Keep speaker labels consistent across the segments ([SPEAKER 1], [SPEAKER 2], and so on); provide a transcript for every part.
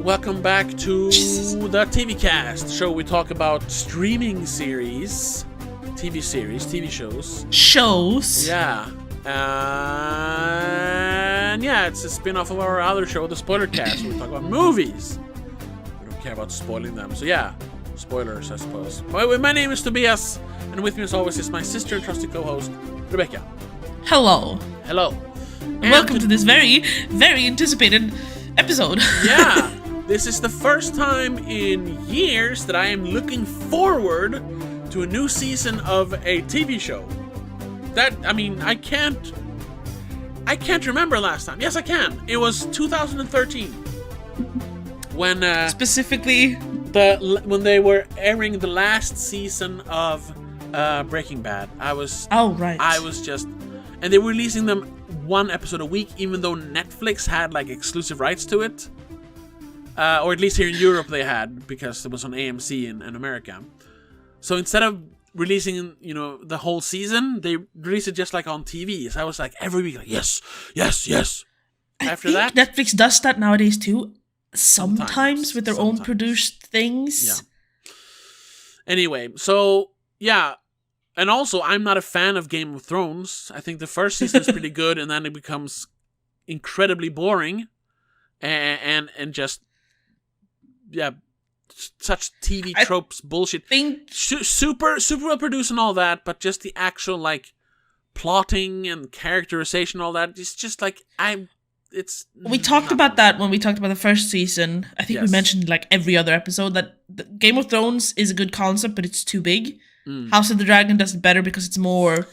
[SPEAKER 1] Welcome back to the TV Cast, the show we talk about streaming series, TV shows.
[SPEAKER 2] Yeah.
[SPEAKER 1] And yeah, it's a spin-off of our other show, the Spoiler Cast, where we talk about movies. We don't care about spoiling them, so yeah, spoilers, I suppose. My name is Tobias, and with me as always is my sister and trusty co-host, Rebecca.
[SPEAKER 2] Hello.
[SPEAKER 1] Hello.
[SPEAKER 2] Welcome to this very, very anticipated episode.
[SPEAKER 1] Yeah. This is the first time in years that I am looking forward to a new season of a TV show. I can't remember last time. Yes, I can. It was 2013. When
[SPEAKER 2] Specifically,
[SPEAKER 1] when they were airing the last season of Breaking Bad. And they were releasing them one episode a week, even though Netflix had like exclusive rights to it. Or at least here in Europe they had, because it was on AMC in America. So instead of releasing, the whole season, they released it just like on TV. So I was like every week, like yes. After that,
[SPEAKER 2] Netflix does that nowadays too. Sometimes with their own produced things.
[SPEAKER 1] Yeah. Anyway, so yeah, and also I'm not a fan of Game of Thrones. I think the first season is pretty good, and then it becomes incredibly boring, and just. Yeah, such TV tropes, bullshit. Super well produced and all that, but just the actual like plotting and characterization, and all that. It's just like We
[SPEAKER 2] talked about that when we talked about the first season. I think we mentioned like every other episode that Game of Thrones is a good concept, but it's too big. House of the Dragon does it better because it's more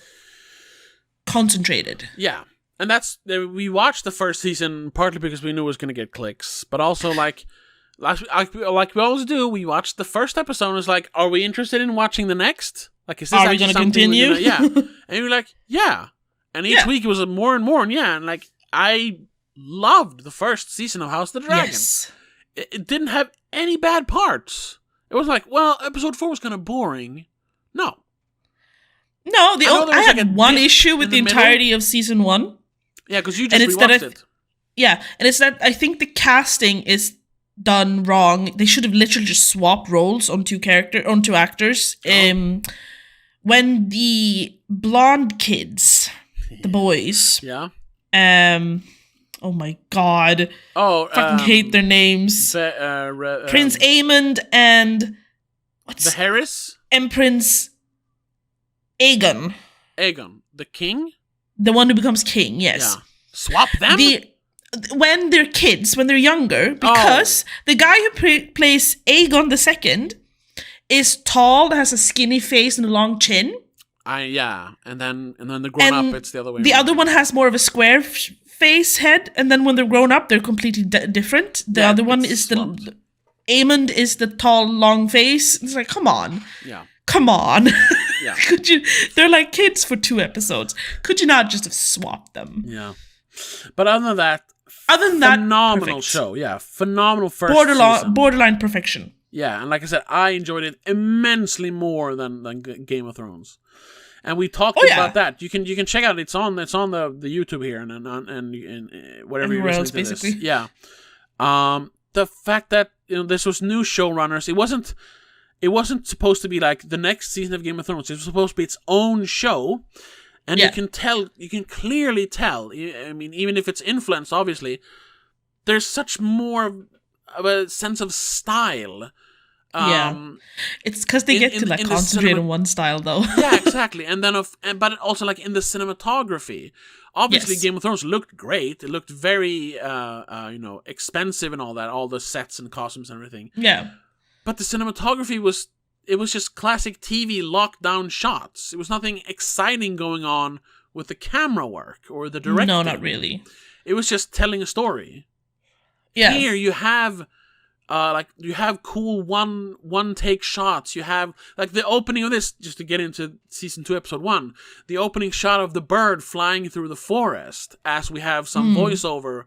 [SPEAKER 2] concentrated.
[SPEAKER 1] Yeah, and we watched the first season partly because we knew it was going to get clicks, but also like we always do, we watched the first episode and was like, are we interested in watching the next? Like, is this
[SPEAKER 2] are we going to continue?
[SPEAKER 1] Yeah. And you're like, yeah. And each week it was more and more, and like, I loved the first season of House of the Dragon.
[SPEAKER 2] Yes.
[SPEAKER 1] It didn't have any bad parts. It was like, well, episode 4 was kind of boring. No,
[SPEAKER 2] I had one issue with the entirety of season 1.
[SPEAKER 1] Yeah, because you just rewatched it.
[SPEAKER 2] Yeah, and it's that I think the casting is done wrong. They should have literally just swapped roles on two actors. When the blonde kids, the boys, oh my god, fucking hate their names. Prince Aemond and
[SPEAKER 1] the Harris
[SPEAKER 2] and Prince Aegon,
[SPEAKER 1] the king,
[SPEAKER 2] the one who becomes king. Yes,
[SPEAKER 1] yeah. Swap them.
[SPEAKER 2] When they're kids, when they're younger, because the guy who plays Aegon II is tall, has a skinny face and a long chin.
[SPEAKER 1] And then they're grown up, it's the other way.
[SPEAKER 2] The other one has more of a square face head, and then when they're grown up, they're completely different. The other one is Aemond is the tall, long face. It's like, come on.
[SPEAKER 1] Yeah.
[SPEAKER 2] Come on.
[SPEAKER 1] Yeah.
[SPEAKER 2] They're like kids for 2 episodes. Could you not just have swapped them?
[SPEAKER 1] Yeah. But other than that, phenomenal
[SPEAKER 2] perfect.
[SPEAKER 1] Show. Yeah, phenomenal first season.
[SPEAKER 2] Borderline perfection.
[SPEAKER 1] Yeah, and like I said, I enjoyed it immensely more than Game of Thrones. And we talked about that. You can check out. It's on the YouTube here and whatever you're listening to this. Yeah. The fact that this was new showrunners. It wasn't supposed to be like the next season of Game of Thrones. It was supposed to be its own show. And you can clearly tell, I mean, even if it's influenced, obviously, there's such more of a sense of style.
[SPEAKER 2] It's because they get to concentrate on one style, though.
[SPEAKER 1] Yeah, exactly. And then, but also like in the cinematography. Obviously, Game of Thrones looked great. It looked very, expensive and all that, all the sets and costumes and everything.
[SPEAKER 2] Yeah.
[SPEAKER 1] But the cinematography was just classic TV lockdown shots. It was nothing exciting going on with the camera work or the directing.
[SPEAKER 2] No, not really.
[SPEAKER 1] It was just telling a story.
[SPEAKER 2] Yeah.
[SPEAKER 1] Here you have cool one take shots. You have like the opening of this, just to get into season 2, episode 1, the opening shot of the bird flying through the forest as we have some voiceover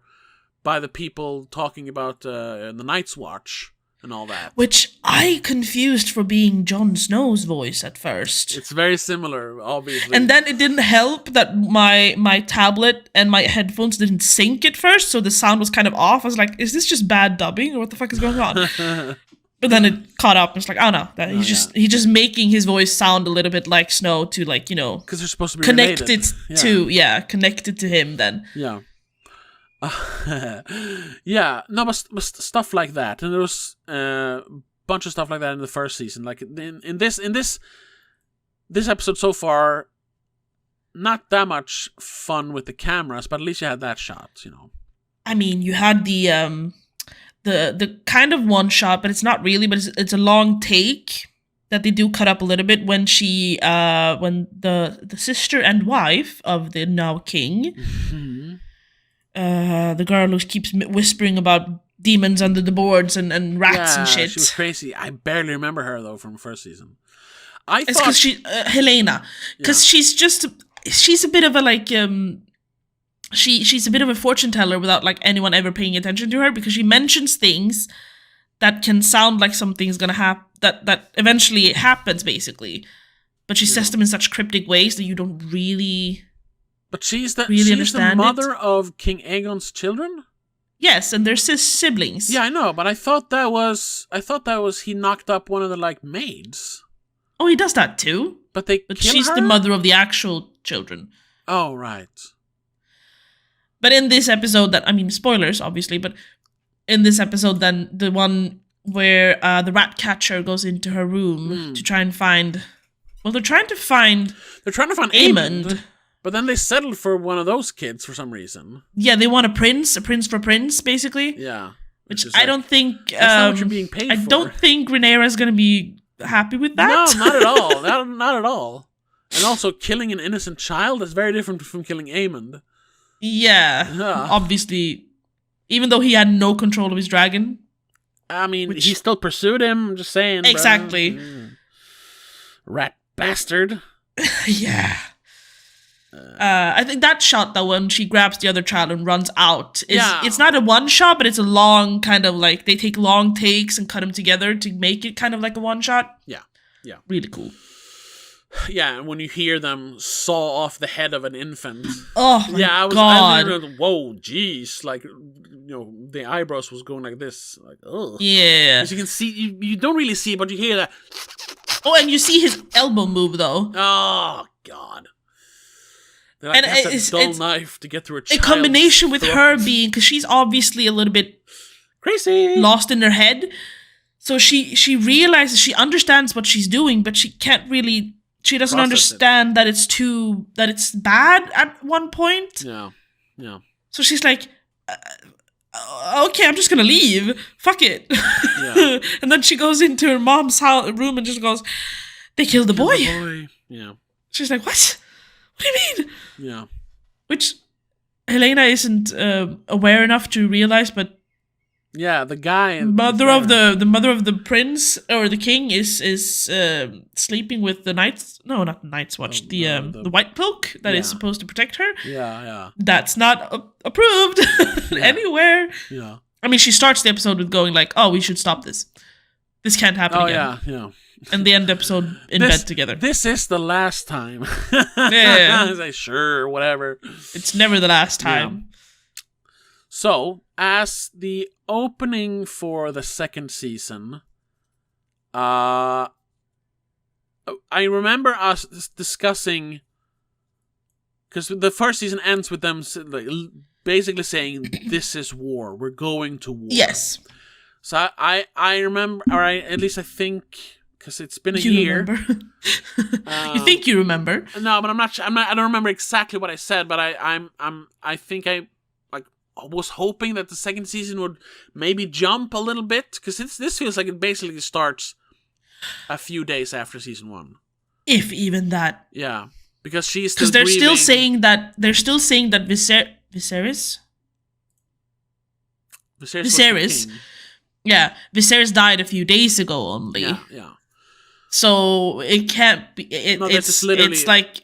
[SPEAKER 1] by the people talking about the Night's Watch. and all that.
[SPEAKER 2] Which I confused for being Jon Snow's voice at first.
[SPEAKER 1] It's very similar, obviously.
[SPEAKER 2] And then it didn't help that my tablet and my headphones didn't sync at first, so the sound was kind of off. I was like, is this just bad dubbing or what the fuck is going on? But then it caught up and it's like, oh no, he's just making his voice sound a little bit like Snow to like, you know,
[SPEAKER 1] because they're supposed to be
[SPEAKER 2] connected
[SPEAKER 1] related.
[SPEAKER 2] Connected to him then.
[SPEAKER 1] Yeah. Yeah, no, but stuff like that, and there was a bunch of stuff like that in the first season. Like in this episode so far, not that much fun with the cameras, but at least you had that shot, you know.
[SPEAKER 2] I mean, you had the kind of one shot, but it's not really, but it's a long take that they do cut up a little bit when she when the sister and wife of the now king. Mm-hmm. The girl who keeps whispering about demons under the boards and rats and shit.
[SPEAKER 1] She was crazy. I barely remember her though from the first season.
[SPEAKER 2] It's because she Helena, because she's a bit of a like she's a bit of a fortune teller without like anyone ever paying attention to her, because she mentions things that can sound like something's gonna happen that eventually happens basically, but she says them in such cryptic ways that you don't really.
[SPEAKER 1] But she's the mother of King Aegon's children?
[SPEAKER 2] Yes, and they're siblings.
[SPEAKER 1] Yeah, I know, but I thought that was he knocked up one of the like maids.
[SPEAKER 2] Oh, he does that too?
[SPEAKER 1] But
[SPEAKER 2] she's the mother of the actual children.
[SPEAKER 1] Oh, right.
[SPEAKER 2] But in this episode spoilers obviously, but in this episode then the one where the rat catcher goes into her room to try and find they're trying to find Aemond.
[SPEAKER 1] But then they settled for one of those kids for some reason.
[SPEAKER 2] Yeah, they want a prince for prince, basically.
[SPEAKER 1] Yeah.
[SPEAKER 2] Which I don't think...
[SPEAKER 1] that's not what you're being paid for.
[SPEAKER 2] I don't think Rhaenyra's going to be happy with that.
[SPEAKER 1] No, not at all. Not at all. And also, killing an innocent child is very different from killing Aemond.
[SPEAKER 2] Yeah. Obviously. Even though he had no control of his dragon.
[SPEAKER 1] I mean, he still pursued him, I'm just saying.
[SPEAKER 2] Exactly.
[SPEAKER 1] Rat bastard.
[SPEAKER 2] Yeah. I think that shot though, when she grabs the other child and runs out, it's not a one shot, but it's a long kind of like they take long takes and cut them together to make it kind of like a one shot.
[SPEAKER 1] Yeah,
[SPEAKER 2] really cool.
[SPEAKER 1] Yeah, and when you hear them saw off the head of an infant,
[SPEAKER 2] oh my God!
[SPEAKER 1] I was whoa, jeez, like the eyebrows was going like this, like oh
[SPEAKER 2] yeah.
[SPEAKER 1] As you can see, you don't really see it, but you hear that.
[SPEAKER 2] Oh, and you see his elbow move though.
[SPEAKER 1] Oh God. Like, and it's a dull knife to get through a child's
[SPEAKER 2] combination with her being, because she's obviously a little bit
[SPEAKER 1] crazy,
[SPEAKER 2] lost in her head. So she realizes, she understands what she's doing, but she can't really. She doesn't understand that it's bad at one point.
[SPEAKER 1] Yeah.
[SPEAKER 2] So she's like, okay, I'm just gonna leave. Fuck it. Yeah. And then she goes into her mom's room and just goes, "They killed the boy."
[SPEAKER 1] Yeah.
[SPEAKER 2] She's like, "What? What do you mean?"
[SPEAKER 1] Yeah.
[SPEAKER 2] Which Helena isn't aware enough to realize, but
[SPEAKER 1] yeah, the guy,
[SPEAKER 2] the mother of the prince or the king is sleeping with the Night's Watch, the White Cloak that is supposed to protect her.
[SPEAKER 1] Yeah.
[SPEAKER 2] That's not approved anywhere.
[SPEAKER 1] Yeah.
[SPEAKER 2] I mean, she starts the episode with going like, "Oh, we should stop this. This can't happen again."
[SPEAKER 1] Yeah.
[SPEAKER 2] And they end the episode in bed together.
[SPEAKER 1] This is the last time.
[SPEAKER 2] Yeah.
[SPEAKER 1] I was like, sure, whatever.
[SPEAKER 2] It's never the last time.
[SPEAKER 1] Yeah. So, as the opening for the second season, I remember us discussing, because the first season ends with them basically saying, "This is war. We're going to war."
[SPEAKER 2] Yes.
[SPEAKER 1] So I remember, or at least I think, because it's been a year.
[SPEAKER 2] You think you remember?
[SPEAKER 1] No, but I'm not. I don't remember exactly what I said, but I think I was hoping that the second season would maybe jump a little bit, because this feels like it basically starts a few days after season 1,
[SPEAKER 2] if even that.
[SPEAKER 1] Yeah, because she's still
[SPEAKER 2] they're
[SPEAKER 1] grieving.
[SPEAKER 2] still saying that Viserys. Yeah, Viserys died a few days ago only.
[SPEAKER 1] Yeah.
[SPEAKER 2] So it can't be. It's like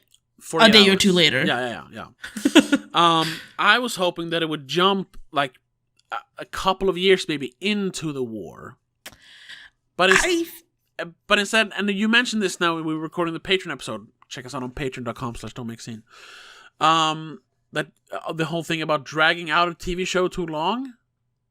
[SPEAKER 2] a day or two later.
[SPEAKER 1] Yeah. I was hoping that it would jump like a couple of years maybe into the war. But instead, and you mentioned this now, we were recording the Patreon episode. Check us out on patreon.com/don'tmakescene. That the whole thing about dragging out a TV show too long?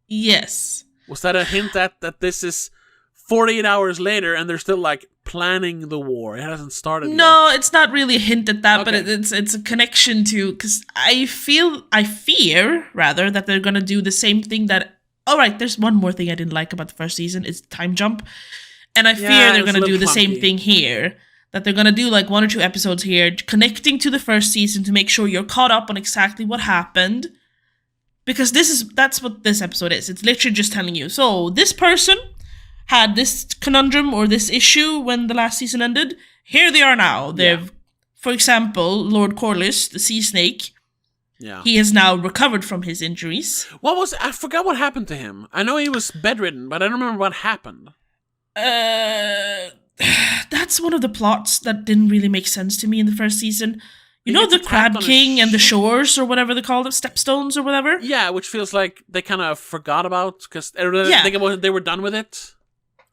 [SPEAKER 2] Yes.
[SPEAKER 1] Was that a hint that this is 48 hours later and they're still like planning the war? It hasn't started yet.
[SPEAKER 2] No, it's not really a hint at that, okay. But it's a connection to, because I fear rather that they're gonna do the same thing that. All right, there's one more thing I didn't like about the first season is time jump, and I fear they're gonna do the same thing here. That they're gonna do like 1 or 2 episodes here, connecting to the first season to make sure you're caught up on exactly what happened. Because that's what this episode is. It's literally just telling you, so this person had this conundrum or this issue when the last season ended. Here they are now. They've, for example, Lord Corlys, the sea snake.
[SPEAKER 1] Yeah.
[SPEAKER 2] He has now recovered from his injuries.
[SPEAKER 1] I forgot what happened to him. I know he was bedridden, but I don't remember what happened.
[SPEAKER 2] That's one of the plots that didn't really make sense to me in the first season. You know the Crab King and the Shores, or whatever they call it, Stepstones or whatever?
[SPEAKER 1] Yeah, which feels like they kind of forgot about, because they were done with it.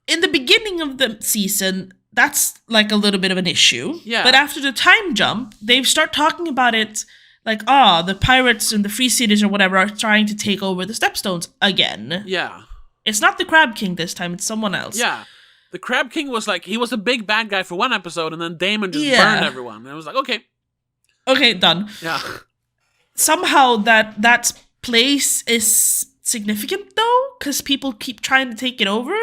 [SPEAKER 2] In the beginning of the season, that's like a little bit of an issue.
[SPEAKER 1] Yeah.
[SPEAKER 2] But after the time jump, they start talking about it like, the pirates and the Free Cities or whatever are trying to take over the Stepstones again.
[SPEAKER 1] Yeah.
[SPEAKER 2] It's not the Crab King this time, it's someone else.
[SPEAKER 1] Yeah. The Crab King was like, he was a big bad guy for one episode, and then Daemon just burned everyone. And I was like, okay, done. Yeah.
[SPEAKER 2] Somehow that place is significant though, because people keep trying to take it over.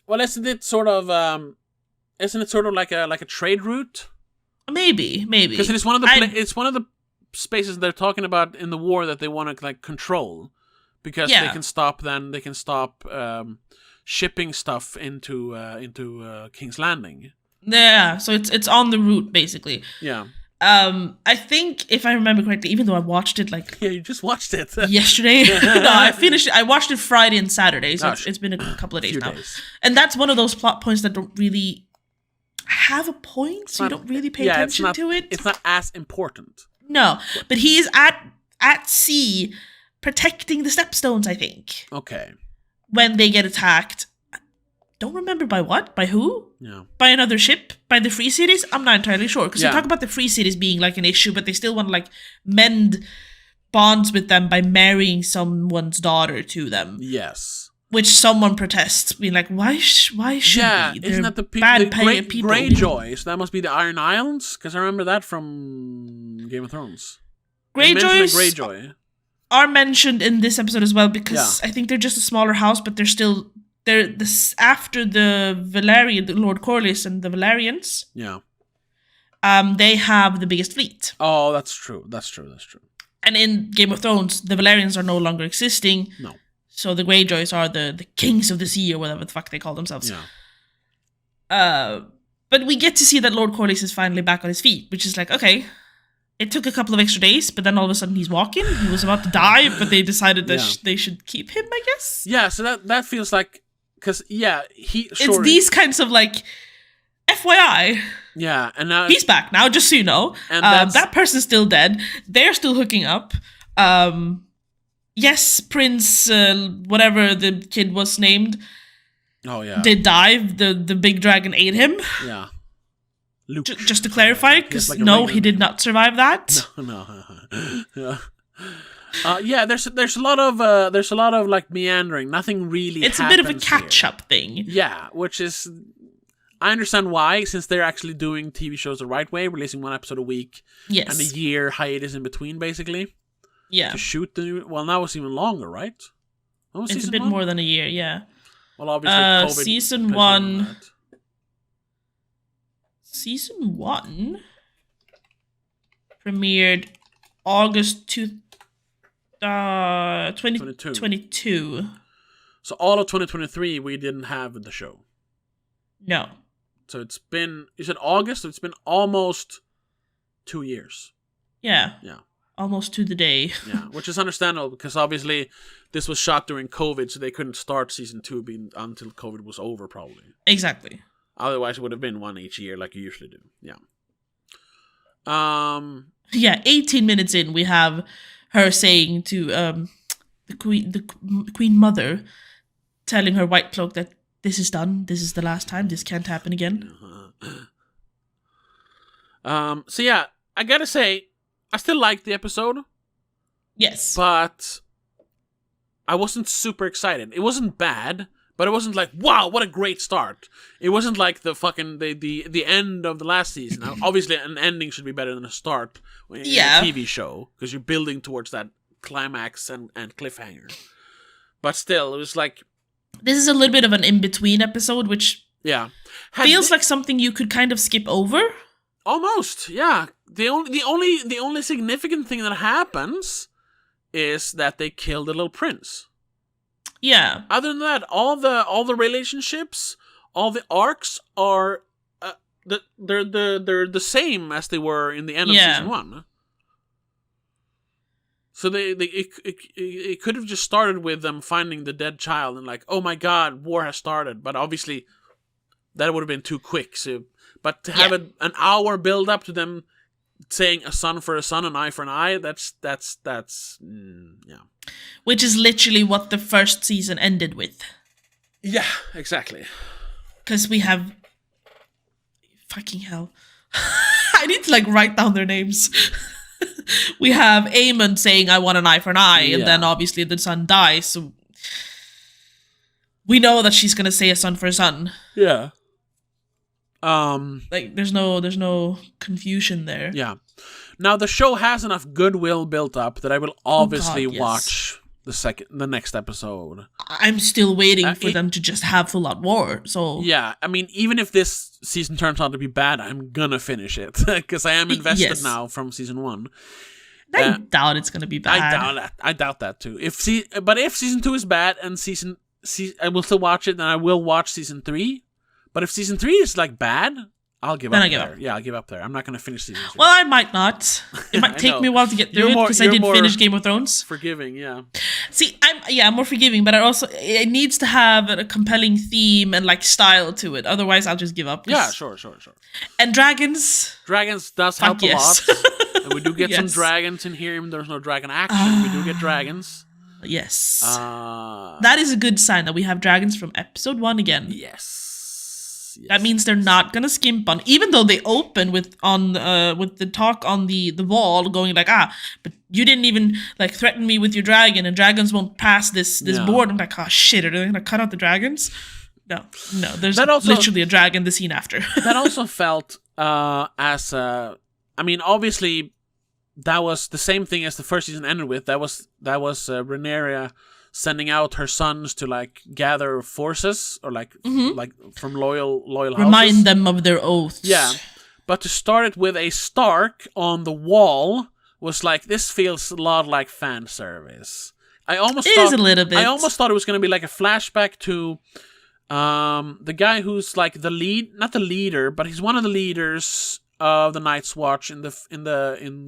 [SPEAKER 1] Well, isn't it sort of like a trade route?
[SPEAKER 2] Maybe.
[SPEAKER 1] Because it's one of the spaces they're talking about in the war that they want to like control, because they can stop shipping stuff into King's Landing.
[SPEAKER 2] Yeah, so it's on the route basically.
[SPEAKER 1] Yeah.
[SPEAKER 2] I think if I remember correctly, even though I watched it
[SPEAKER 1] you just watched it
[SPEAKER 2] yesterday. No, I finished it. I watched it Friday and Saturday, so it's been a couple of days now. And that's one of those plot points that don't really have a point, so you don't really pay attention to it.
[SPEAKER 1] It's not as important.
[SPEAKER 2] No, but he is at sea protecting the Stepstones, I think.
[SPEAKER 1] Okay.
[SPEAKER 2] When they get attacked. Don't remember by what? By who?
[SPEAKER 1] Yeah.
[SPEAKER 2] By another ship? By the Free Cities? I'm not entirely sure. Because you talk about the Free Cities being like an issue, but they still want to like mend bonds with them by marrying someone's daughter to them.
[SPEAKER 1] Yes.
[SPEAKER 2] Which someone protests, being like, why should we?
[SPEAKER 1] They're isn't that the people? Greyjoy, so that must be the Iron Islands? Because I remember that from Game of Thrones.
[SPEAKER 2] Greyjoy are mentioned in this episode as well, because I think they're just a smaller house, but they're after the Valyrian, the Lord Corlys and the Valyrians.
[SPEAKER 1] Yeah.
[SPEAKER 2] They have the biggest fleet.
[SPEAKER 1] Oh, that's true.
[SPEAKER 2] And in Game of Thrones, the Valyrians are no longer existing.
[SPEAKER 1] No.
[SPEAKER 2] So the Greyjoys are the kings of the sea, or whatever the fuck they call themselves.
[SPEAKER 1] Yeah.
[SPEAKER 2] But we get to see that Lord Corlys is finally back on his feet, which is like, okay, it took a couple of extra days, but then all of a sudden he's walking. He was about to die, but they decided that they should keep him, I guess.
[SPEAKER 1] Yeah, so that feels like, because
[SPEAKER 2] it's these kinds of like, FYI.
[SPEAKER 1] Yeah, and now
[SPEAKER 2] he's back now, just so you know. And that person's still dead. They're still hooking up. Yes, Prince, whatever the kid was named.
[SPEAKER 1] Oh yeah.
[SPEAKER 2] Did die. The big dragon ate him.
[SPEAKER 1] Yeah. Luke.
[SPEAKER 2] Just to clarify, because he did not survive that.
[SPEAKER 1] No. Yeah. There's a lot of like meandering. Nothing really.
[SPEAKER 2] It's a bit of a catch-up thing.
[SPEAKER 1] Yeah, which is, I understand why, since they're actually doing TV shows the right way, releasing one episode a week.
[SPEAKER 2] Yes.
[SPEAKER 1] And a year hiatus in between, basically.
[SPEAKER 2] Yeah.
[SPEAKER 1] To shoot the new. Well, now it's even longer, right?
[SPEAKER 2] It's a bit more than a year. Yeah.
[SPEAKER 1] Well, obviously, COVID
[SPEAKER 2] season 1. Season 1 premiered August 2022.
[SPEAKER 1] So all of 2023, we didn't have the show.
[SPEAKER 2] No.
[SPEAKER 1] So it's been, you said August, so it's been almost 2 years.
[SPEAKER 2] Yeah.
[SPEAKER 1] Yeah.
[SPEAKER 2] Almost to the day.
[SPEAKER 1] Yeah, which is understandable, because obviously this was shot during COVID, so they couldn't start season 2 until COVID was over, probably.
[SPEAKER 2] Exactly.
[SPEAKER 1] Otherwise, it would have been one each year, like you usually do. Yeah.
[SPEAKER 2] Yeah. 18 minutes in, we have her saying to the Queen Mother, telling her White Cloak that this is done. This is the last time. This can't happen again.
[SPEAKER 1] So yeah, I gotta say, I still liked the episode.
[SPEAKER 2] Yes.
[SPEAKER 1] But I wasn't super excited. It wasn't bad, but it wasn't like, wow, what a great start. It wasn't like the fucking the end of the last season. Now, obviously, an ending should be better than a start in a TV show, because you're building towards that climax and cliffhanger. But still, it was like,
[SPEAKER 2] this is a little bit of an in-between episode, which feels like something you could kind of skip over.
[SPEAKER 1] Almost, yeah. The only significant thing that happens is that they kill the little prince.
[SPEAKER 2] Yeah.
[SPEAKER 1] Other than that, all the relationships, all the arcs are they're the same as they were in the end of season 1. So it could have just started with them finding the dead child and like, oh my god, war has started. But obviously, that would have been too quick. So, but to have an hour build up to them saying a son for a son, an eye for an eye, that's
[SPEAKER 2] which is literally what the first season ended with.
[SPEAKER 1] Yeah, exactly.
[SPEAKER 2] Because we have fucking hell. I need to like write down their names. We have Aemon saying, I want an eye for an eye, and then obviously the son dies, so we know that she's gonna say a son for a son.
[SPEAKER 1] Yeah.
[SPEAKER 2] Like there's no confusion there.
[SPEAKER 1] Yeah. Now the show has enough goodwill built up that I will obviously watch the next episode.
[SPEAKER 2] I'm still waiting for them to just have full out war. So
[SPEAKER 1] yeah, I mean, even if this season turns out to be bad, I'm gonna finish it because I am invested now from season 1.
[SPEAKER 2] I doubt it's gonna be bad.
[SPEAKER 1] I doubt that too. If season 2 is bad and I will still watch it, then I will watch season 3. But if season 3 is like bad, I'll give up there. Yeah, I'll give up there. I'm not going to finish season 3.
[SPEAKER 2] Well, I might not. It might take me a while to get through it because I didn't finish Game of Thrones.
[SPEAKER 1] Forgiving, yeah.
[SPEAKER 2] See, I'm more forgiving, but it needs to have a compelling theme and like style to it. Otherwise, I'll just give up.
[SPEAKER 1] Yeah, sure.
[SPEAKER 2] And dragons.
[SPEAKER 1] Dragons does help a lot. And we do get some dragons in here, even though there's no dragon action. We do get dragons.
[SPEAKER 2] Yes. That is a good sign that we have dragons from episode 1 again.
[SPEAKER 1] Yes.
[SPEAKER 2] That means they're not gonna skimp on, even though they open with the talk on the wall, going like, but you didn't even like threaten me with your dragon, and dragons won't pass this board. I'm like, oh shit, are they gonna cut out the dragons? No, there's literally a dragon the scene after.
[SPEAKER 1] That also felt I mean, obviously, that was the same thing as the first season ended with. That was Rhaenyra sending out her sons to like gather forces or like from loyal houses.
[SPEAKER 2] Remind them of their oaths.
[SPEAKER 1] Yeah, but to start it with a Stark on the wall was like, this feels a lot like fan service. I almost thought it was going to be like a flashback to the guy who's like not the leader, but he's one of the leaders of the Night's Watch in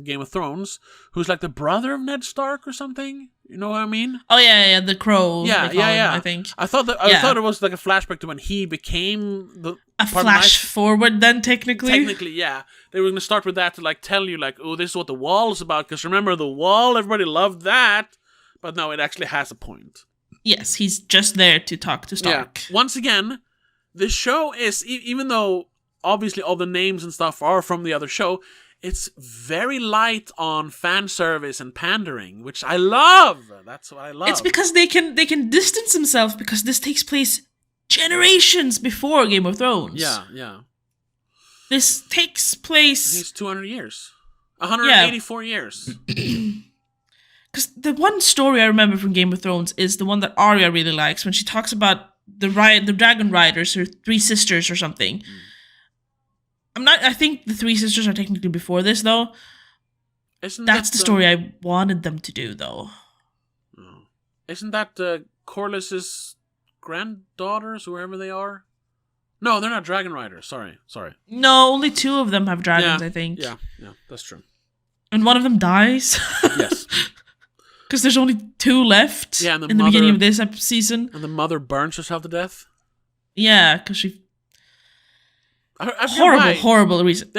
[SPEAKER 1] Game of Thrones, who's like the brother of Ned Stark or something. You know what I mean?
[SPEAKER 2] Oh yeah, the Crow.
[SPEAKER 1] Yeah.
[SPEAKER 2] I think
[SPEAKER 1] I thought it was like a flashback to when he became
[SPEAKER 2] a flash forward. Then technically,
[SPEAKER 1] yeah, they were going to start with that to like tell you like, oh, this is what the wall is about. Because remember the wall, everybody loved that, but no, it actually has a point.
[SPEAKER 2] Yes, he's just there to talk to Stark.
[SPEAKER 1] Yeah. Once again, the show is, even though obviously all the names and stuff are from the other show, it's very light on fan service and pandering, which I love. That's what I love.
[SPEAKER 2] It's because they can distance themselves, because this takes place generations before Game of Thrones.
[SPEAKER 1] Yeah.
[SPEAKER 2] This takes place...
[SPEAKER 1] It's 200 years. 184 years.
[SPEAKER 2] Because the one story I remember from Game of Thrones is the one that Arya really likes, when she talks about the dragon riders, her 3 sisters or something. I think the 3 sisters are technically before this, though. That's the story I wanted them to do, though.
[SPEAKER 1] Isn't that Corlys's granddaughters, whoever they are? No, they're not dragon riders. Sorry.
[SPEAKER 2] No, only 2 of them have dragons, I think.
[SPEAKER 1] Yeah, that's true.
[SPEAKER 2] And one of them dies.
[SPEAKER 1] Yes.
[SPEAKER 2] Because there's only 2 left in the beginning of this season.
[SPEAKER 1] And the mother burns herself to death?
[SPEAKER 2] Yeah, because she... Horrible reason.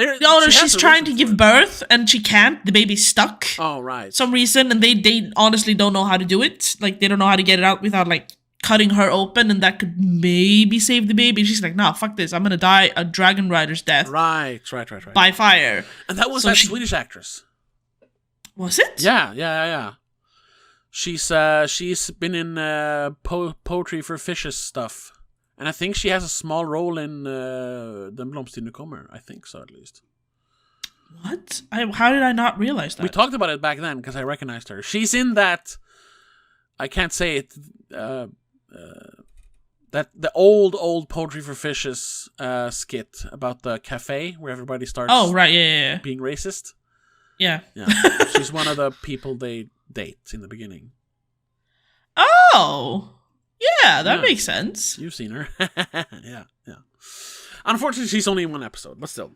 [SPEAKER 2] She's trying to give birth and she can't. The baby's stuck.
[SPEAKER 1] Oh, right.
[SPEAKER 2] Some reason, and they honestly don't know how to do it. Like, they don't know how to get it out without like cutting her open, and that could maybe save the baby. And she's like, "Nah, fuck this. I'm gonna die a dragon rider's death."
[SPEAKER 1] Right.
[SPEAKER 2] By fire.
[SPEAKER 1] And that was that Swedish actress.
[SPEAKER 2] Was it?
[SPEAKER 1] Yeah. She's been in Poetry for Fishes stuff, and I think she has a small role in Den blomstertid kommer. I think so, at least.
[SPEAKER 2] What? How did I not realize that?
[SPEAKER 1] We talked about it back then because I recognized her. She's in that. I can't say it. That the old Poetry for Fishes skit about the cafe where everybody starts.
[SPEAKER 2] Oh right, yeah.
[SPEAKER 1] Being racist.
[SPEAKER 2] Yeah.
[SPEAKER 1] She's one of the people they date in the beginning.
[SPEAKER 2] Oh, yeah, that makes sense.
[SPEAKER 1] You've seen her. Yeah. Unfortunately, she's only in one episode, but still.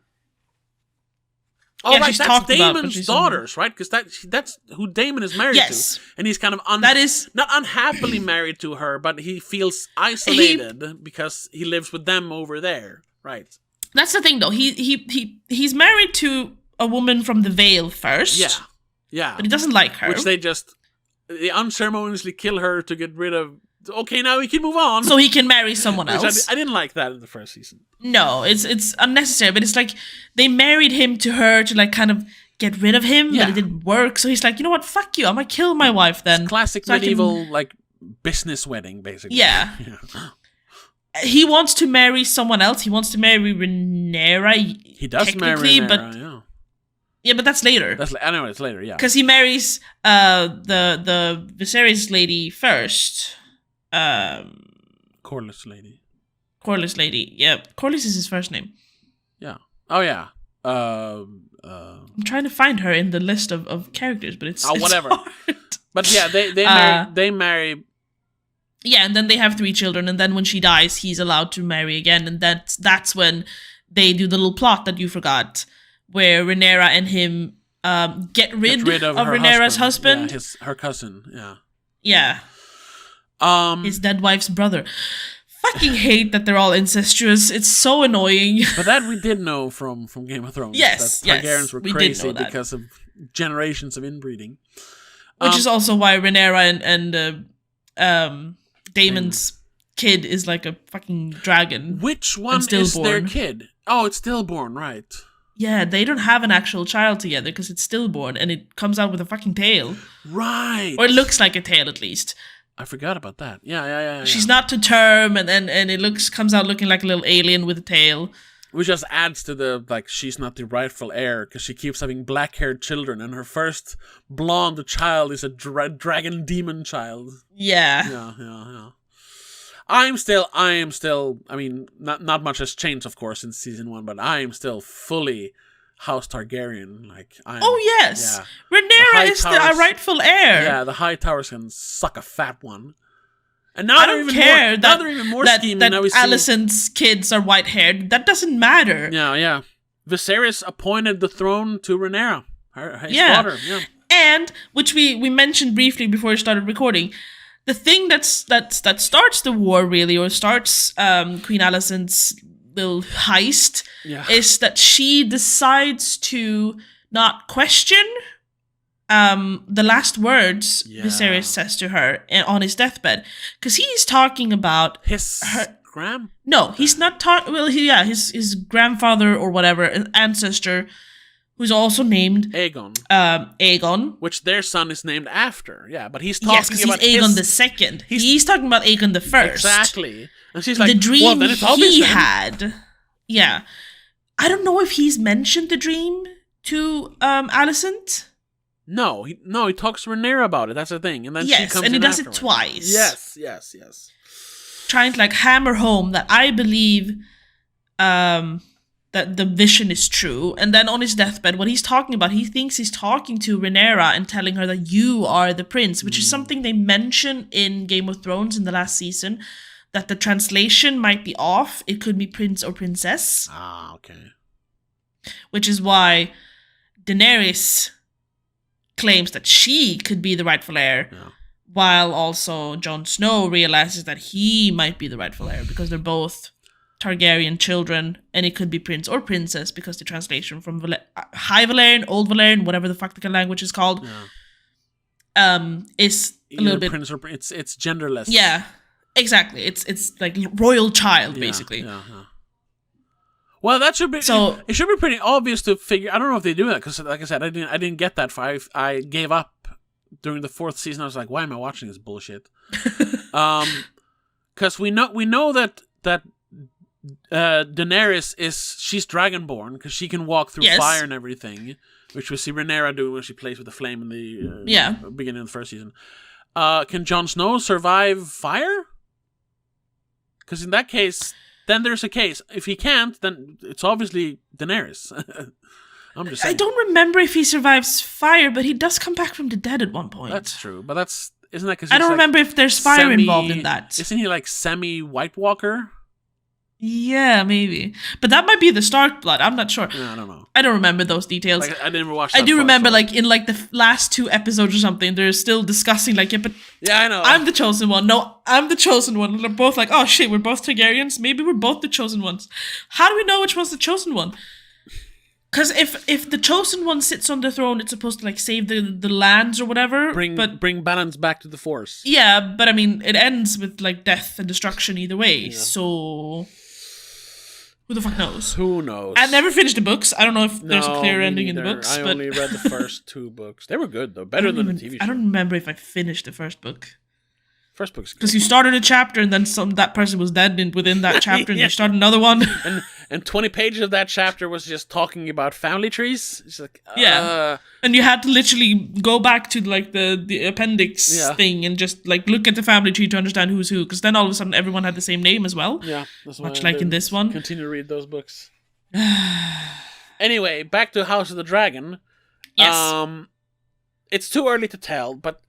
[SPEAKER 1] Oh, right, that's Damon's daughters, right? Because that's who Damon is married to. And he's kind of not unhappily married to her, but he feels isolated because he lives with them over there, right?
[SPEAKER 2] That's the thing, though. He's married to a woman from the Vale first.
[SPEAKER 1] Yeah.
[SPEAKER 2] But he doesn't like her.
[SPEAKER 1] Which they unceremoniously kill her to get rid of. Okay, now he can move on.
[SPEAKER 2] So he can marry someone else.
[SPEAKER 1] I didn't like that in the first season.
[SPEAKER 2] No, it's unnecessary, but it's like they married him to her to like kind of get rid of him, but it didn't work. So he's like, you know what, fuck you, I'm gonna kill my wife then.
[SPEAKER 1] It's classic medieval like business wedding, basically.
[SPEAKER 2] Yeah. He wants to marry someone else. He wants to marry Rhaenyra.
[SPEAKER 1] He does marry Rhaenyra,
[SPEAKER 2] Yeah, but that's later.
[SPEAKER 1] Anyway, it's later, yeah.
[SPEAKER 2] Because he marries the Viserys lady first.
[SPEAKER 1] Corlys lady.
[SPEAKER 2] Yeah. Corlys is his first name.
[SPEAKER 1] Yeah. Oh, yeah.
[SPEAKER 2] I'm trying to find her in the list of characters, but it's
[SPEAKER 1] whatever.
[SPEAKER 2] Hard.
[SPEAKER 1] But yeah, they marry.
[SPEAKER 2] Yeah, and then they have 3 children, and then when she dies, he's allowed to marry again, and that's when they do the little plot that you forgot, where Rhaenyra and him get rid of Rhaenyra's husband.
[SPEAKER 1] Yeah, her cousin, yeah.
[SPEAKER 2] Yeah. His dead wife's brother. Fucking hate that they're all incestuous. It's so annoying.
[SPEAKER 1] But that we did know from Game of Thrones.
[SPEAKER 2] Yes,
[SPEAKER 1] that Targaryens were crazy because of generations of inbreeding.
[SPEAKER 2] Which is also why Rhaenyra and Daemon's kid is like a fucking dragon.
[SPEAKER 1] Which one is their kid? Oh, it's stillborn, right.
[SPEAKER 2] Yeah, they don't have an actual child together because it's stillborn and it comes out with a fucking tail.
[SPEAKER 1] Right.
[SPEAKER 2] Or it looks like a tail at least.
[SPEAKER 1] I forgot about that. Yeah.
[SPEAKER 2] She's not to term and it comes out looking like a little alien with a tail.
[SPEAKER 1] Which just adds to the, like, she's not the rightful heir because she keeps having black-haired children and her first blonde child is a dragon demon child.
[SPEAKER 2] Yeah.
[SPEAKER 1] Yeah. I am still, I mean, not much has changed, of course, since season 1, but I am still fully House Targaryen. Like,
[SPEAKER 2] yes. Yeah. Rhaenyra is the rightful heir.
[SPEAKER 1] Yeah, the High Towers can suck a fat one. And now
[SPEAKER 2] I don't care that Alicent's kids are white-haired. That doesn't matter.
[SPEAKER 1] Yeah. Viserys appointed the throne to Rhaenyra, his daughter. Yeah.
[SPEAKER 2] And, which we mentioned briefly before we started recording, the thing that starts the war, really, or starts Queen Alicent's little heist, is that she decides to not question the last words Viserys says to her on his deathbed, because he's talking about
[SPEAKER 1] his
[SPEAKER 2] No, he's not talking. Well, his grandfather or whatever, ancestor, who's also named
[SPEAKER 1] Aegon.
[SPEAKER 2] Aegon,
[SPEAKER 1] which their son is named after. Yeah, but he's talking about
[SPEAKER 2] Aegon the Second. He's talking about Aegon the First.
[SPEAKER 1] Exactly. And she's like,
[SPEAKER 2] the dream
[SPEAKER 1] well,
[SPEAKER 2] he had. Yeah, I don't know if he's mentioned the dream to Alicent.
[SPEAKER 1] No, he talks to Rhaenyra about it. That's the thing, and then she comes
[SPEAKER 2] and he does
[SPEAKER 1] afterwards.
[SPEAKER 2] It twice.
[SPEAKER 1] Yes.
[SPEAKER 2] Trying to like hammer home that I believe that the vision is true, and then on his deathbed, what he's talking about, he thinks he's talking to Rhaenyra and telling her that you are the prince, which is something they mention in Game of Thrones in the last season, that the translation might be off. It could be prince or princess.
[SPEAKER 1] Ah, okay.
[SPEAKER 2] Which is why Daenerys claims that she could be the rightful heir, while also Jon Snow realizes that he might be the rightful heir because they're both Targaryen children, and it could be prince or princess because the translation from High Valyrian, Old Valyrian, whatever the fuck the language is called, is a little bit
[SPEAKER 1] prince or it's genderless.
[SPEAKER 2] Yeah, Exactly. It's like royal child, basically.
[SPEAKER 1] Yeah. Well, that should be. It should be pretty obvious to figure. I don't know if they do that because, like I said, I didn't get that far. I gave up during the 4th season. I was like, why am I watching this bullshit? Because we know that Daenerys she's dragonborn because she can walk through fire and everything, which we see Rhaenyra do when she plays with the flame in the beginning of the 1st season. Can Jon Snow survive fire? Because in that case, then there's a case. If he can't, then it's obviously Daenerys. I'm just saying.
[SPEAKER 2] I don't remember if he survives fire, but he does come back from the dead at one point.
[SPEAKER 1] That's true, but isn't that because
[SPEAKER 2] I don't remember if there's fire involved in that.
[SPEAKER 1] Isn't he like semi-White Walker?
[SPEAKER 2] Yeah, maybe. But that might be the Stark blood. I'm not sure.
[SPEAKER 1] Yeah, I don't know.
[SPEAKER 2] I don't remember those details.
[SPEAKER 1] Like, I didn't watch that
[SPEAKER 2] I do remember, like, in, like, the last 2 episodes or something, they're still discussing, like, but...
[SPEAKER 1] Yeah, I know.
[SPEAKER 2] I'm the chosen one. No, I'm the chosen one. And they're both like, oh, shit, we're both Targaryens. Maybe we're both the chosen ones. How do we know which one's the chosen one? Because if the chosen one sits on the throne, it's supposed to, like, save the lands or whatever.
[SPEAKER 1] Bring balance back to the Force.
[SPEAKER 2] Yeah, but, I mean, it ends with, like, death and destruction either way, so... Who the fuck knows?
[SPEAKER 1] Who knows?
[SPEAKER 2] I never finished the books. I don't know if there's a clear ending in the books.
[SPEAKER 1] I only read the first 2 books. They were good, though. Better than the TV show.
[SPEAKER 2] I don't remember if I finished the first book.
[SPEAKER 1] First book's good.
[SPEAKER 2] Because you started a chapter and then that person was dead within that chapter and you start another one.
[SPEAKER 1] And 20 pages of that chapter was just talking about family trees. It's like,
[SPEAKER 2] yeah. And you had to literally go back to like the appendix thing and just like look at the family tree to understand who's who. Because then all of a sudden everyone had the same name as well.
[SPEAKER 1] Yeah.
[SPEAKER 2] Much like in this one.
[SPEAKER 1] Continue to read those books. Anyway, back to House of the Dragon.
[SPEAKER 2] Yes.
[SPEAKER 1] It's too early to tell, but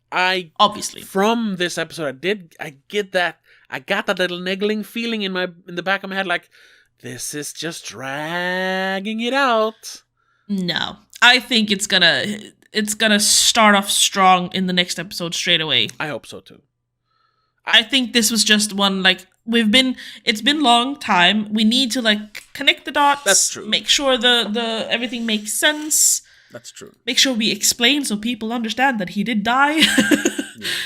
[SPEAKER 2] obviously
[SPEAKER 1] from this episode I got that little niggling feeling in the back of my head, like this is just dragging it out.
[SPEAKER 2] No, I think it's gonna start off strong in the next episode straight away.
[SPEAKER 1] I hope so too.
[SPEAKER 2] I think this was just one, like, it's been long time. We need to, like, connect the dots.
[SPEAKER 1] That's true.
[SPEAKER 2] Make sure the everything makes sense.
[SPEAKER 1] That's true.
[SPEAKER 2] Make sure we explain so people understand that he did die.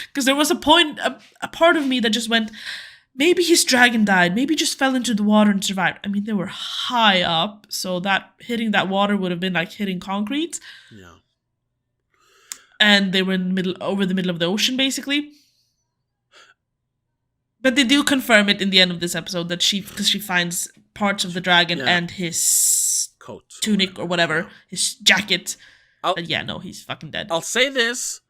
[SPEAKER 2] Because there was a point, a part of me that just went, maybe his dragon died. Maybe he just fell into the water and survived. I mean, they were high up, so that hitting that water would have been like hitting concrete.
[SPEAKER 1] Yeah.
[SPEAKER 2] And they were over the middle of the ocean, basically. But they do confirm it in the end of this episode that because she finds parts of the dragon and his
[SPEAKER 1] coat,
[SPEAKER 2] tunic or whatever, his jacket. He's fucking dead.
[SPEAKER 1] I'll say this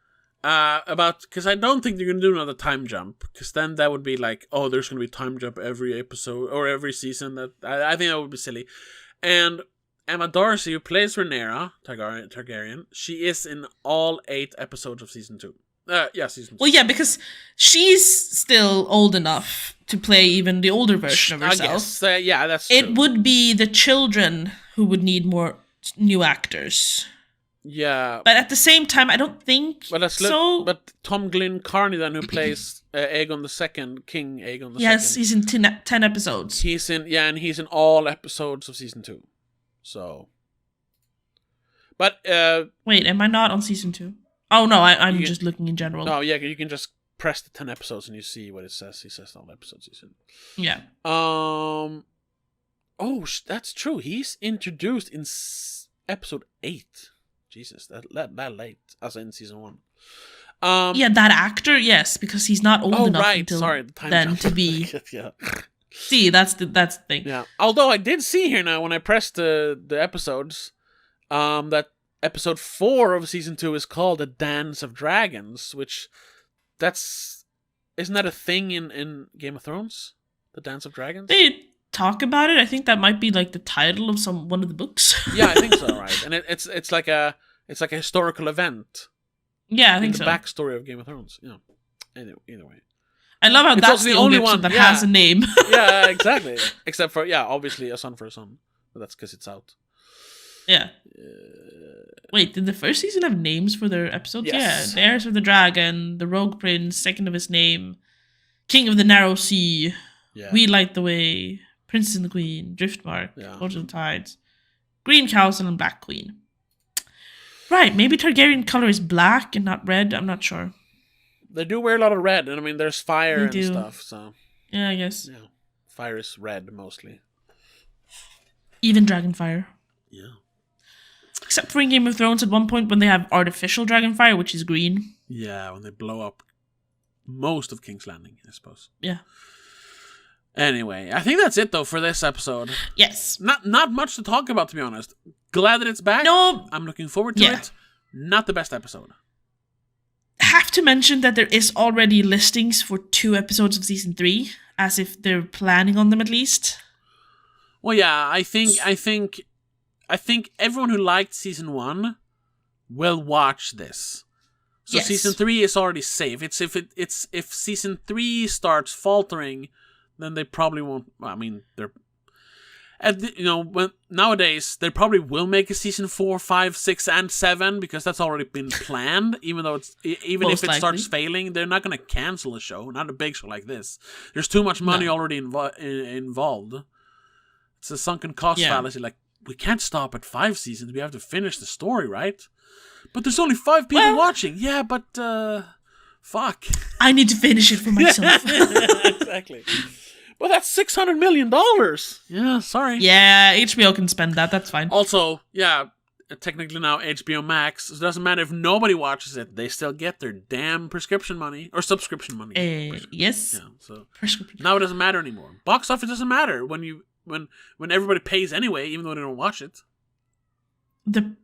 [SPEAKER 1] because I don't think they're gonna do another time jump, because then that would be like, oh, there's gonna be time jump every episode or every season. That I think that would be silly. And Emma Darcy, who plays Rhaenyra Targaryen, she is in all 8 episodes of season 2. Season 2.
[SPEAKER 2] Well, yeah, because she's still old enough to play even the older version of herself.
[SPEAKER 1] I guess. That's true.
[SPEAKER 2] It would be the children who would need more new actors.
[SPEAKER 1] Yeah.
[SPEAKER 2] But at the same time, I don't think so.
[SPEAKER 1] But Tom Glyn Carney, then, who plays Aegon II, King Aegon II.
[SPEAKER 2] Yes, he's in 10 episodes.
[SPEAKER 1] He's in all episodes of season 2. So. But,
[SPEAKER 2] wait, am I not on season 2? Oh, no, I'm just looking in general.
[SPEAKER 1] No, yeah, you can just press the 10 episodes and you see what it says. He says all episodes he's in.
[SPEAKER 2] Yeah.
[SPEAKER 1] Oh, that's true. He's introduced in episode 8. Jesus, that late, as in season 1.
[SPEAKER 2] Yeah, that actor, yes, because he's not old enough until then to be.
[SPEAKER 1] Yeah.
[SPEAKER 2] See, that's the thing.
[SPEAKER 1] Yeah. Although I did see here now when I pressed the episodes, that episode 4 of season 2 is called The Dance of Dragons, which isn't that a thing in Game of Thrones? The Dance of Dragons?
[SPEAKER 2] They talk about it. I think that might be like the title of one of the books.
[SPEAKER 1] Yeah, I think so, right. And it's like a historical event.
[SPEAKER 2] Yeah, I think so.
[SPEAKER 1] The backstory of Game of Thrones. Yeah. Either way.
[SPEAKER 2] I love how that's the only one that has a name.
[SPEAKER 1] Yeah, exactly. Except for, obviously A Son for a Son. But that's because it's out.
[SPEAKER 2] Yeah. Wait, did the first season have names for their episodes?
[SPEAKER 1] Yes.
[SPEAKER 2] Yeah. The Heirs of the Dragon, The Rogue Prince, Second of His Name, King of the Narrow Sea, We Light the Way, Princess and the Queen, Driftmark, Lords of the Tides, Green Council, and Black Queen. Right, maybe Targaryen color is black and not red. I'm not sure.
[SPEAKER 1] They do wear a lot of red, and I mean, there's fire and stuff, so...
[SPEAKER 2] Yeah, I guess.
[SPEAKER 1] Yeah. Fire is red, mostly.
[SPEAKER 2] Even Dragonfire.
[SPEAKER 1] Yeah.
[SPEAKER 2] Except for in Game of Thrones at one point when they have artificial Dragonfire, which is green.
[SPEAKER 1] Yeah, when they blow up most of King's Landing, I suppose.
[SPEAKER 2] Yeah.
[SPEAKER 1] Anyway, I think that's it, though, for this episode.
[SPEAKER 2] Yes.
[SPEAKER 1] Not much to talk about, to be honest. Glad that it's back.
[SPEAKER 2] No.
[SPEAKER 1] I'm looking forward to it. Not the best episode.
[SPEAKER 2] Have to mention that there is already listings for 2 episodes of season 3, as if they're planning on them at least.
[SPEAKER 1] Well, yeah, I think everyone who liked season 1 will watch this. So season 3 is already safe. If season 3 starts faltering, then they probably won't. I mean, nowadays they probably will make a season 4, 5, 6, and 7 because that's already been planned. Even though if it starts failing, they're not going to cancel a show. Not a big show like this. There's too much money already involved. It's a sunken cost fallacy. Like, we can't stop at 5 seasons. We have to finish the story, right? But there's only 5 people watching. Yeah, but fuck.
[SPEAKER 2] I need to finish it for myself.
[SPEAKER 1] Exactly. Well, that's $600 million. Yeah, sorry.
[SPEAKER 2] Yeah, HBO can spend that. That's fine.
[SPEAKER 1] Also, yeah, technically now HBO Max. It doesn't matter if nobody watches it. They still get their damn prescription money or subscription money.
[SPEAKER 2] Yes.
[SPEAKER 1] Yeah. So now it doesn't matter anymore. Box office doesn't matter when everybody pays anyway, even though they don't watch it.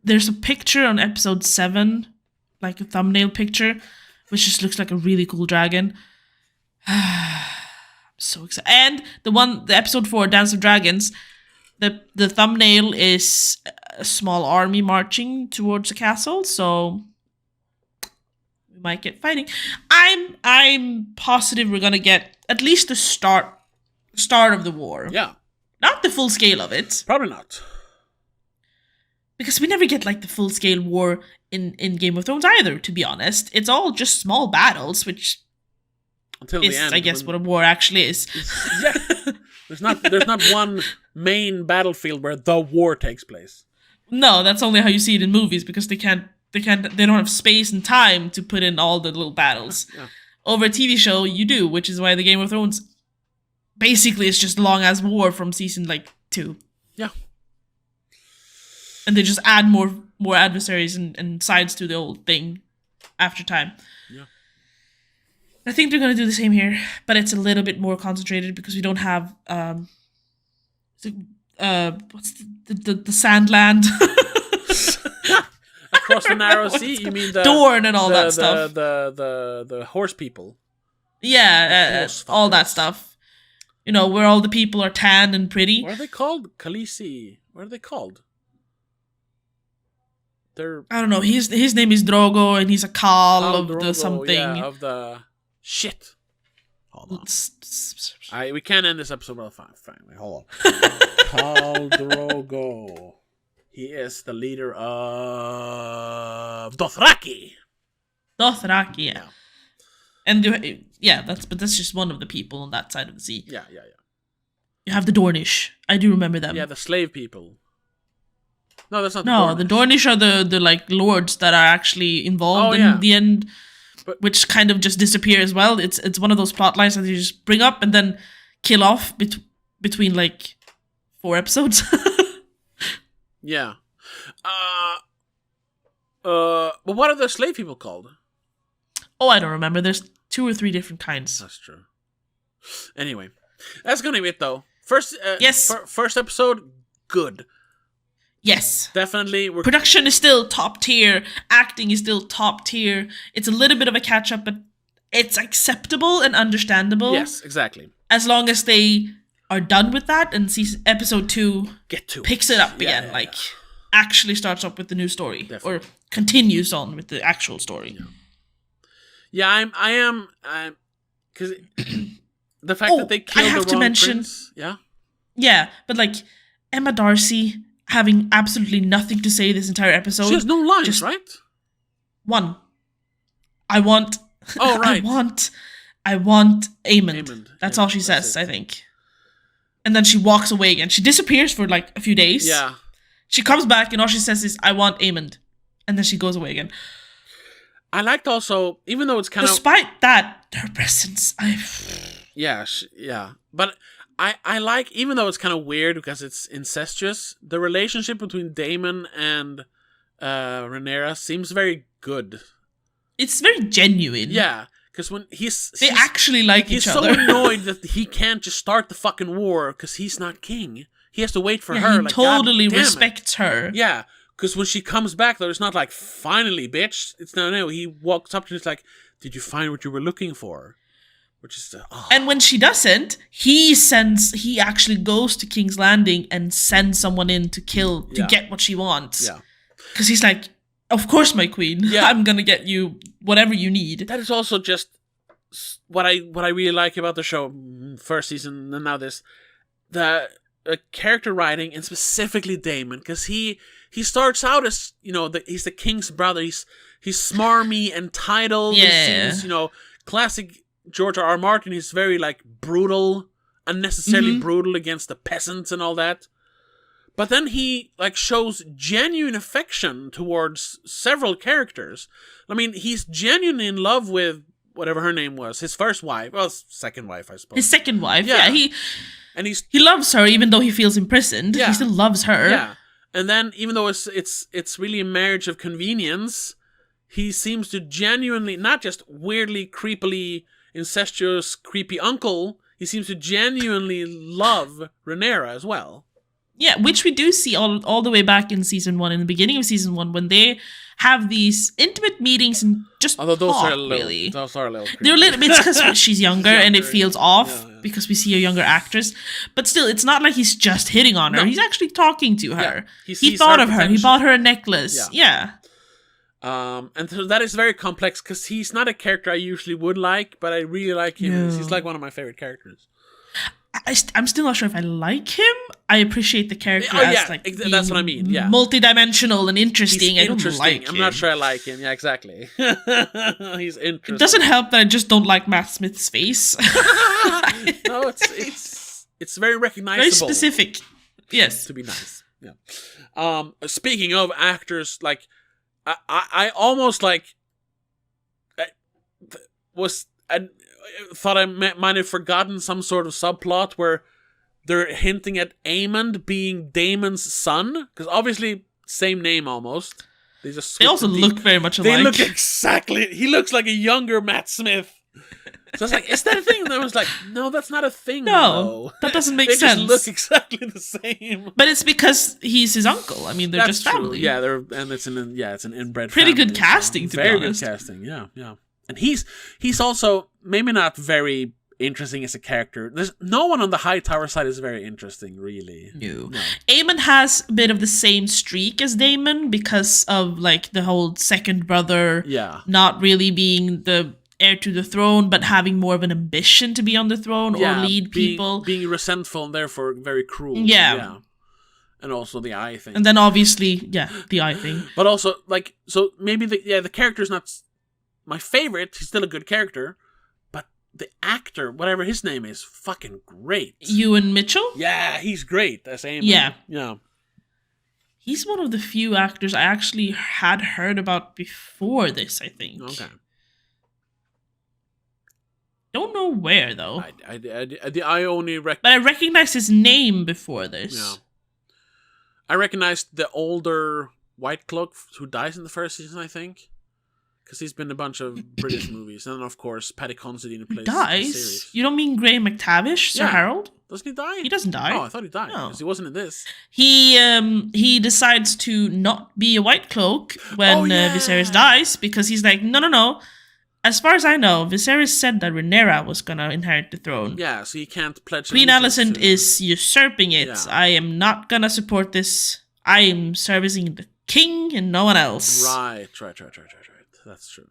[SPEAKER 2] There's a picture on episode 7, like a thumbnail picture, which just looks like a really cool dragon. So excited. And the episode 4, Dance of Dragons, the thumbnail is a small army marching towards a castle, so we might get fighting. I'm positive we're gonna get at least the start of the war.
[SPEAKER 1] Yeah.
[SPEAKER 2] Not the full scale of it.
[SPEAKER 1] Probably not.
[SPEAKER 2] Because we never get like the full scale war in Game of Thrones either, to be honest. It's all just small battles, which
[SPEAKER 1] until
[SPEAKER 2] is,
[SPEAKER 1] the end,
[SPEAKER 2] I guess, what a war actually is.
[SPEAKER 1] Yeah. There's not one main battlefield where the war takes place.
[SPEAKER 2] No, that's only how you see it in movies because they don't have space and time to put in all the little battles.
[SPEAKER 1] Yeah.
[SPEAKER 2] Over a TV show, you do, which is why the Game of Thrones basically is just long as war from season 2.
[SPEAKER 1] Yeah.
[SPEAKER 2] And they just add more adversaries and sides to the old thing after time.
[SPEAKER 1] Yeah.
[SPEAKER 2] I think they're going to do the same here, but it's a little bit more concentrated because we don't have what's the Sandland
[SPEAKER 1] across the narrow sea. You mean the
[SPEAKER 2] Dorne and all that stuff?
[SPEAKER 1] The horse people.
[SPEAKER 2] Yeah, all that stuff. You know, where all the people are tan and pretty.
[SPEAKER 1] What are they called? Khaleesi. What are they called?
[SPEAKER 2] I don't know. His name is Drogo, and he's a Khal of
[SPEAKER 1] Drogo,
[SPEAKER 2] the something.
[SPEAKER 1] Yeah, of the shit. Hold on. We can't end this episode without fine. Wait, hold on. Khal Drogo. He is the leader of Dothraki.
[SPEAKER 2] Dothraki, yeah. And that's just one of the people on that side of the sea.
[SPEAKER 1] Yeah.
[SPEAKER 2] You have the Dornish. I do remember them.
[SPEAKER 1] Yeah, the slave people. No, that's not.
[SPEAKER 2] No, the Dornish are the like lords that are actually involved in the end, which kind of just disappear as well. It's one of those plot lines that you just bring up and then kill off between like 4 episodes.
[SPEAKER 1] Yeah. But what are the slave people called?
[SPEAKER 2] Oh, I don't remember. There's 2 or 3 different kinds.
[SPEAKER 1] That's true. Anyway, that's gonna be it though. First episode, good.
[SPEAKER 2] Yes.
[SPEAKER 1] Definitely.
[SPEAKER 2] Production is still top tier. Acting is still top tier. It's a little bit of a catch up, but it's acceptable and understandable.
[SPEAKER 1] Yes, exactly.
[SPEAKER 2] As long as they are done with that and episode 2 picks it up again, actually starts up with the new story. Definitely. Or continues on with the actual story.
[SPEAKER 1] Yeah, I am, because the fact that they killed the wrong prince. Yeah?
[SPEAKER 2] Yeah, but like, Emma Darcy having absolutely nothing to say this entire episode.
[SPEAKER 1] She has no lines, right?
[SPEAKER 2] One. I want...
[SPEAKER 1] Oh, right.
[SPEAKER 2] I want Aemond. That's all she says, I think. And then she walks away again. She disappears for like a few days.
[SPEAKER 1] Yeah.
[SPEAKER 2] She comes back and all she says is, I want Aemond. And then she goes away again.
[SPEAKER 1] I liked also, even though it's kind of...
[SPEAKER 2] Despite that, her presence,
[SPEAKER 1] Yeah, but I like, even though it's kind of weird because it's incestuous, the relationship between Daemon and Rhaenyra seems very good.
[SPEAKER 2] It's very genuine.
[SPEAKER 1] Yeah, because when
[SPEAKER 2] they actually like each other.
[SPEAKER 1] He's so annoyed that he can't just start the fucking war because he's not king. He has to wait for her.
[SPEAKER 2] He totally respects her.
[SPEAKER 1] Yeah, because when she comes back, though, it's not like, finally, bitch. It's no. He walks up to her, it's like, did you find what you were looking for? Which is
[SPEAKER 2] And when she doesn't, he actually goes to King's Landing and sends someone in to get what she wants.
[SPEAKER 1] Yeah.
[SPEAKER 2] Because he's like, of course, my queen. Yeah. I'm gonna get you whatever you need.
[SPEAKER 1] That is also just what I really like about the show, first season and now this, the character writing, and specifically Daemon, because he starts out as, he's the king's brother. He's smarmy, entitled.
[SPEAKER 2] Yeah.
[SPEAKER 1] He seems, classic George R.R. Martin. He's very brutal, unnecessarily brutal against the peasants and all that. But then he shows genuine affection towards several characters. I mean, he's genuinely in love with whatever her name was, his first wife. Well, second wife, I suppose.
[SPEAKER 2] His second wife, yeah. He loves her even though he feels imprisoned. Yeah. He still loves her.
[SPEAKER 1] Yeah. And then, even though it's really a marriage of convenience, he seems to genuinely, not just weirdly, creepily, incestuous, creepy uncle, he seems to genuinely love Rhaenyra as well.
[SPEAKER 2] Yeah, which we do see all the way back in season 1, in the beginning of season 1, when they have these intimate meetings and just
[SPEAKER 1] Although those
[SPEAKER 2] talk,
[SPEAKER 1] are a little,
[SPEAKER 2] really.
[SPEAKER 1] Those are a little creepy.
[SPEAKER 2] They're a little bit because she's younger and it feels off because we see a younger actress. But still, it's not like he's just hitting on her. No. He's actually talking to her. Yeah. He thought of her. He bought her a necklace. Yeah.
[SPEAKER 1] And so that is very complex because he's not a character I usually would like, but I really like him. No. He's one of my favorite characters.
[SPEAKER 2] I'm still not sure if I like him. I appreciate the character as
[SPEAKER 1] that's what I mean. Yeah,
[SPEAKER 2] multidimensional and interesting. I don't like him.
[SPEAKER 1] I'm not sure I like him. Yeah, exactly. He's interesting.
[SPEAKER 2] It doesn't help that I just don't like Matt Smith's face.
[SPEAKER 1] No, it's very recognizable.
[SPEAKER 2] Very specific. Yes,
[SPEAKER 1] to be nice. Yeah. Speaking of actors, I almost thought I might have forgotten some sort of subplot where they're hinting at Aemond being Daemon's son, because obviously same name almost.
[SPEAKER 2] They also look very much alike.
[SPEAKER 1] They look exactly. He looks like a younger Matt Smith. So I was like, is that a thing? And I was like, no, that's not a thing.
[SPEAKER 2] No, that doesn't make sense.
[SPEAKER 1] They just look exactly the same.
[SPEAKER 2] But it's because he's his uncle. I mean, they're just family.
[SPEAKER 1] True. Yeah, it's an inbred.
[SPEAKER 2] Pretty
[SPEAKER 1] family,
[SPEAKER 2] good casting, to be honest.
[SPEAKER 1] Very good casting. Yeah. And he's also maybe not very interesting as a character. There's no one on the Hightower side is very interesting, really.
[SPEAKER 2] No. Aemond has a bit of the same streak as Daemon because of the whole second brother.
[SPEAKER 1] Yeah.
[SPEAKER 2] Not really being the heir to the throne, but having more of an ambition to be on the throne or lead people.
[SPEAKER 1] Being resentful and therefore very cruel.
[SPEAKER 2] Yeah.
[SPEAKER 1] And also the eye thing.
[SPEAKER 2] And then obviously, the eye thing.
[SPEAKER 1] But also, so maybe the character's not my favorite. He's still a good character, but the actor, whatever his name is, fucking great.
[SPEAKER 2] Ewan Mitchell?
[SPEAKER 1] Yeah, he's great. That's Aemond. Yeah.
[SPEAKER 2] He's one of the few actors I actually had heard about before this, I think.
[SPEAKER 1] Okay.
[SPEAKER 2] Don't know where, though.
[SPEAKER 1] I only
[SPEAKER 2] but I recognized his name before this.
[SPEAKER 1] Yeah. I recognized the older White Cloak who dies in the first season, I think. Because he's been in a bunch of British movies. And then, of course, Paddy Considine plays
[SPEAKER 2] dies?
[SPEAKER 1] The series.
[SPEAKER 2] You don't mean Graham McTavish, Sir Harold?
[SPEAKER 1] Doesn't he die?
[SPEAKER 2] He doesn't die.
[SPEAKER 1] Oh, I thought he died. Because he wasn't in this.
[SPEAKER 2] He decides to not be a White Cloak when Viserys dies. Because he's like, no. As far as I know, Viserys said that Rhaenyra was going to inherit the throne.
[SPEAKER 1] Yeah, so he can't pledge
[SPEAKER 2] Queen Alicent is usurping it. Yeah. I am not going to support this. I am servicing the king and no one else.
[SPEAKER 1] Right. That's true.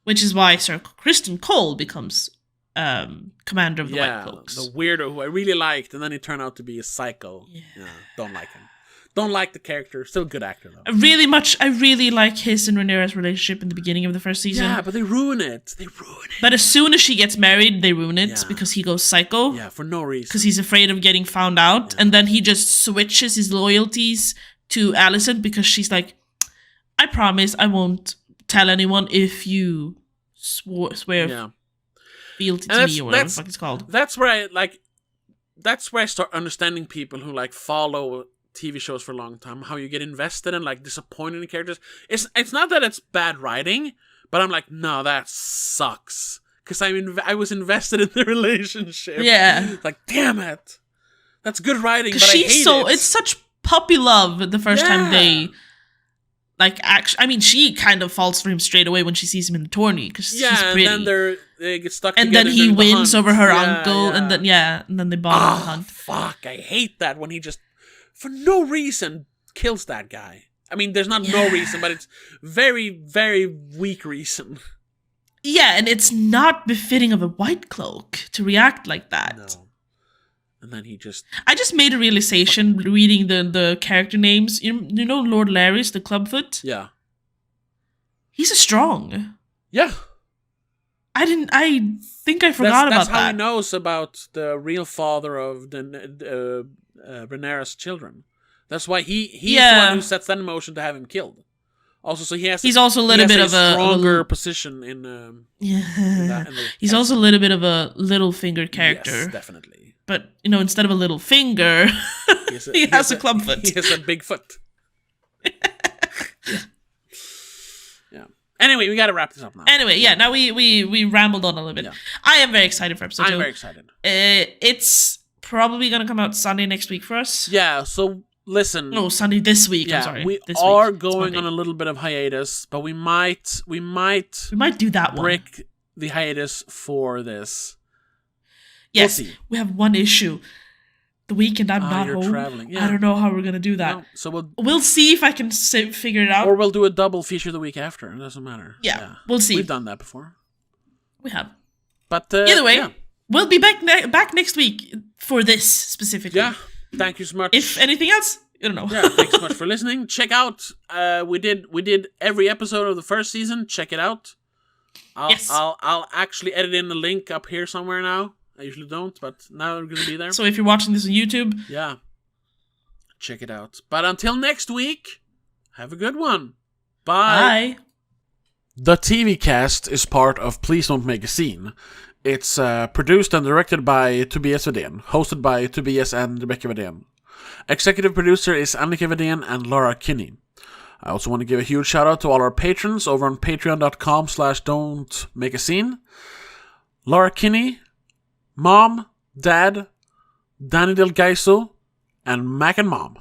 [SPEAKER 2] Which is why Sir Criston Cole becomes commander of the White Cloaks.
[SPEAKER 1] The weirdo who I really liked, and then he turned out to be a psycho. Yeah, don't like him. Don't like the character. Still a good actor, though.
[SPEAKER 2] I really like his and Rhaenyra's relationship in the beginning of the first season.
[SPEAKER 1] Yeah, but they ruin it.
[SPEAKER 2] But as soon as she gets married, they ruin it because he goes psycho.
[SPEAKER 1] Yeah, for no reason.
[SPEAKER 2] Because he's afraid of getting found out. Yeah. And then he just switches his loyalties to Alicent because she's like, I promise I won't tell anyone if you swear fealty to me or whatever the fuck it's called.
[SPEAKER 1] That's where I start understanding people who like follow TV shows for a long time, how you get invested and like disappointed in characters. It's not that it's bad writing, but I'm like, no, that sucks. Because I was invested in the relationship.
[SPEAKER 2] Yeah.
[SPEAKER 1] Like, damn it. That's good writing, but I hate it.
[SPEAKER 2] It's such puppy love the first time they... Like, actually, I mean, she kind of falls for him straight away when she sees him in the tourney, because she's pretty.
[SPEAKER 1] And then they get stuck together.
[SPEAKER 2] And then he wins over her uncle, and then they bond on the hunt.
[SPEAKER 1] Fuck, I hate that when he just, for no reason, kills that guy. I mean, there's not no reason, but it's very, very weak reason.
[SPEAKER 2] Yeah, and it's not befitting of a White Cloak to react like that.
[SPEAKER 1] No. And then he just...
[SPEAKER 2] I just made a realization reading the character names. You know Lord Larys, the Clubfoot?
[SPEAKER 1] Yeah.
[SPEAKER 2] He's a strong.
[SPEAKER 1] Yeah.
[SPEAKER 2] I think I forgot about that.
[SPEAKER 1] That's how he knows about the real father of the Rhaenyra's children. That's why he's the one who sets that in motion to have him killed. Also, so he's also a little bit of a stronger position in
[SPEAKER 2] he's also a little bit of a Littlefinger character.
[SPEAKER 1] Yes, definitely.
[SPEAKER 2] But, instead of a little finger, he has a clubfoot.
[SPEAKER 1] He has a big foot. Yeah. Anyway, we got to wrap this up now.
[SPEAKER 2] Anyway, now we rambled on a little bit. Yeah. I am very excited for episode 2.
[SPEAKER 1] I'm very excited.
[SPEAKER 2] It's probably going to come out Sunday next week for us.
[SPEAKER 1] Yeah, so listen.
[SPEAKER 2] No, Sunday this week,
[SPEAKER 1] yeah,
[SPEAKER 2] I'm sorry.
[SPEAKER 1] We
[SPEAKER 2] this
[SPEAKER 1] are
[SPEAKER 2] week.
[SPEAKER 1] going on a little bit of hiatus, but we might
[SPEAKER 2] do that one.
[SPEAKER 1] Break the hiatus for this.
[SPEAKER 2] Yes, we have one issue. The weekend I'm not home.
[SPEAKER 1] Traveling. Yeah.
[SPEAKER 2] I don't know how we're gonna do that.
[SPEAKER 1] No, so
[SPEAKER 2] we'll see if I can figure it out.
[SPEAKER 1] Or we'll do a double feature the week after. It doesn't matter.
[SPEAKER 2] Yeah, we'll see.
[SPEAKER 1] We've done that before.
[SPEAKER 2] We have.
[SPEAKER 1] But
[SPEAKER 2] either way, we'll be back next week for this specifically.
[SPEAKER 1] Yeah. Thank you so much.
[SPEAKER 2] If anything else, I don't know.
[SPEAKER 1] Yeah. Thanks so much for listening. Check out. We did every episode of the first season. Check it out. I'll actually edit in the link up here somewhere now. I usually don't, but now we're going to be there.
[SPEAKER 2] So if you're watching this on YouTube...
[SPEAKER 1] Yeah. Check it out. But until next week, have a good one. Bye.
[SPEAKER 2] Bye.
[SPEAKER 1] The TV Cast is part of Please Don't Make a Scene. It's produced and directed by Tobias Vedén, hosted by Tobias and Rebecca Vedén. Executive producer is Annika Vedén and Laura Kinney. I also want to give a huge shout out to all our patrons over on patreon.com/don'tmakeascene. Laura Kinney, Mom, Dad, Danny Del Gaiso, and Mac and Mom.